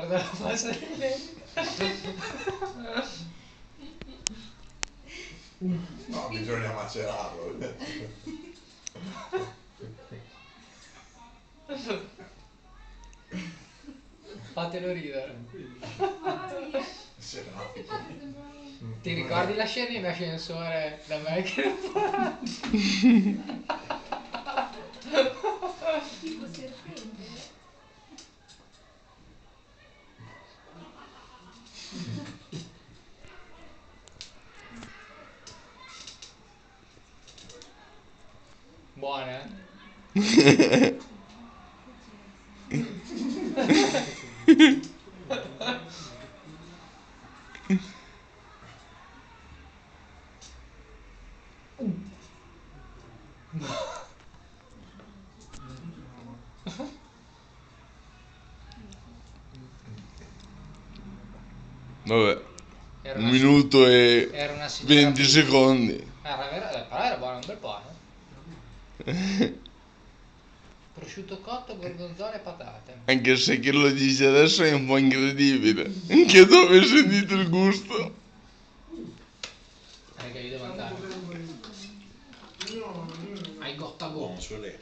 guarda la faccia di lei. No, bisogna macerarlo. Fatelo ridere. Se no, Ti ricordi la scena in ascensore da me che non fa? Tipo serpente. Buona, Vabbè, Era 1 una, minuto e era una signora 20 pizza. secondi. Però era buona un bel po', Prosciutto cotto, gorgonzola e patate. Anche se chi lo dice adesso è un po' incredibile. Anche dove hai sentito il gusto? Che io devo andare. Hai gotta go. non so lei.